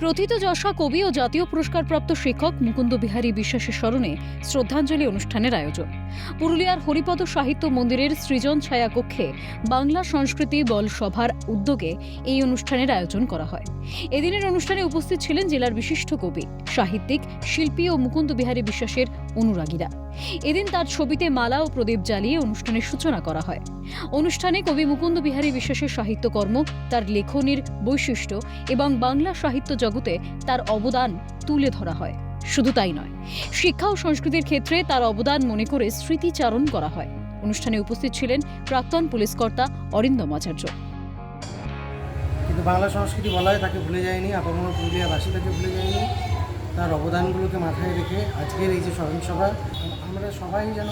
প্রথিতযশা কবি ও জাতীয় পুরস্কারপ্রাপ্ত শিক্ষক মুকুন্দ বিহারী বিশ্বাসের স্মরণে শ্রদ্ধাঞ্জলি অনুষ্ঠানের আয়োজন। পুরুলিয়ার হরিপদ সাহিত্য মন্দিরের সৃজন ছায়া কক্ষে বাংলা সংস্কৃতি বল সভার উদ্যোগে এই অনুষ্ঠানের আয়োজন করা হয়। এদিনের অনুষ্ঠানে উপস্থিত ছিলেন জেলার বিশিষ্ট কবি, সাহিত্যিক, শিল্পী ও মুকুন্দ বিহারী বিশ্বাসের অনুরাগীরা। এদিন তার ছবিতে মালা ও প্রদীপ জ্বালিয়ে অনুষ্ঠানের সূচনা করা হয়। অনুষ্ঠানে কবি মুকুন্দ বিহারী বিশ্বাসের সাহিত্যকর্ম, তার লেখনীর বৈশিষ্ট্য এবং বাংলা সাহিত্য জগতে তার অবদান তুলে ধরা হয়। শুধু তাই নয়, শিক্ষা ও সংস্কৃতির ক্ষেত্রে তার অবদান মনে করে স্মৃতিচারণ করা হয়। অনুষ্ঠানে উপস্থিত ছিলেন প্রাক্তন পুলিশ কর্তা অরিন্দম আচার্য। কিন্তু বাংলা সংস্কৃতি বলা হয় তাকে ভুলে যায়নি, আপামর পুরুলিয়াবাসী তাকে ভুলে যায়নি। তার অবদানগুলোকে মাথায় রেখে আজকের এই যে স্মরণসভা, আমরা সবাই যেন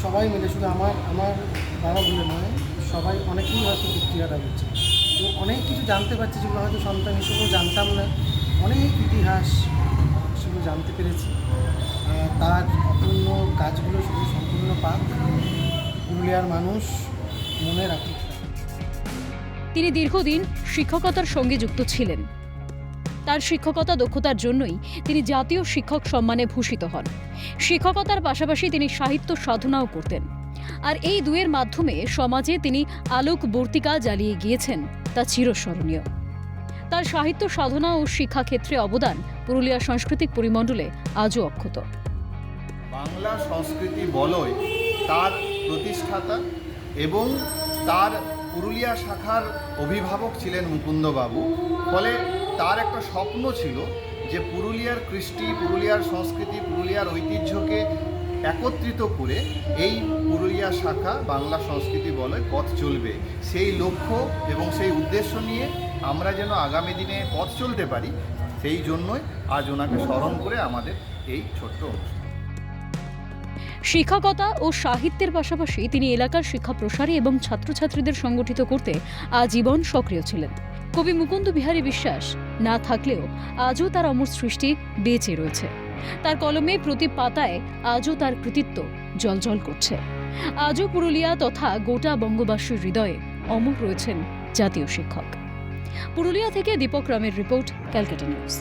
সবাই মিলে, শুধু আমার বাবা বলে নয়, সবাই অনেকেই হয়তো তৃপ্তিহারা হচ্ছে। তো অনেক কিছু জানতে পারছি যেগুলো হয়তো সন্তান হিসেবেও জানতাম না। অনেক ইতিহাস সেগুলো জানতে পেরেছি। তার অপূর্ণ কাজগুলো শুধু সম্পূর্ণ পাক পুরুলিয়ার মানুষ মনে রাখুক। তিনি দীর্ঘদিন শিক্ষকতার সঙ্গে যুক্ত ছিলেন। তার শিক্ষকতা দক্ষতার জন্যই তিনি জাতীয় শিক্ষক সম্মানে ভূষিত হন। শিক্ষকতার পাশাপাশি তিনি সাহিত্য সাধনাও করতেন। আর এই দুয়ের মাধ্যমে সমাজে তিনি আলোকবর্তিকা জ্বালিয়ে গিয়েছেন, তা চিরস্মরণীয়। তার সাহিত্য সাধনা ও শিক্ষাক্ষেত্রে অবদান পুরুলিয়া সাংস্কৃতিক পরিমণ্ডলে আজও অক্ষত। বাংলা সংস্কৃতি বলয় তার প্রতিষ্ঠাতা এবং তার পুরুলিয়া শাখার অভিভাবক ছিলেন মুকুন্দবাবু। ফলে তার একটা স্বপ্ন ছিল যে পুরুলিয়ার কৃষ্টি, পুরুলিয়ার সংস্কৃতি, পুরুলিয়ার ঐতিহ্যকে একত্রিত করে এই পুরুলিয়া শাখা বাংলা সংস্কৃতি বলয় পথ চলবে। সেই লক্ষ্য এবং সেই উদ্দেশ্য নিয়ে আমরা যেন আগামী দিনে পথ চলতে পারি, সেই জন্যই আজ ওনাকে স্মরণ করে আমাদের এই ছোট্ট অনুষ্ঠান। শিক্ষকতা ও সাহিত্যের পাশাপাশি তিনি এলাকার শিক্ষা প্রসারী এবং ছাত্রছাত্রীদের সংগঠিত করতে আজীবন সক্রিয় ছিলেন। কবি মুকুন্দ বিহারী বিশ্বাস না থাকলেও আজও তার অমর সৃষ্টি বেঁচে রয়েছে। তার কলমে প্রতি পাতায় আজও তার কৃতিত্ব জ্বলজ্বল করছে। আজও পুরুলিয়া তথা গোটা বঙ্গবাসীর হৃদয়ে অমর রয়েছেন জাতীয় শিক্ষক। পুরুলিয়া থেকে দীপক রামের রিপোর্ট, ক্যালকাটা নিউজ।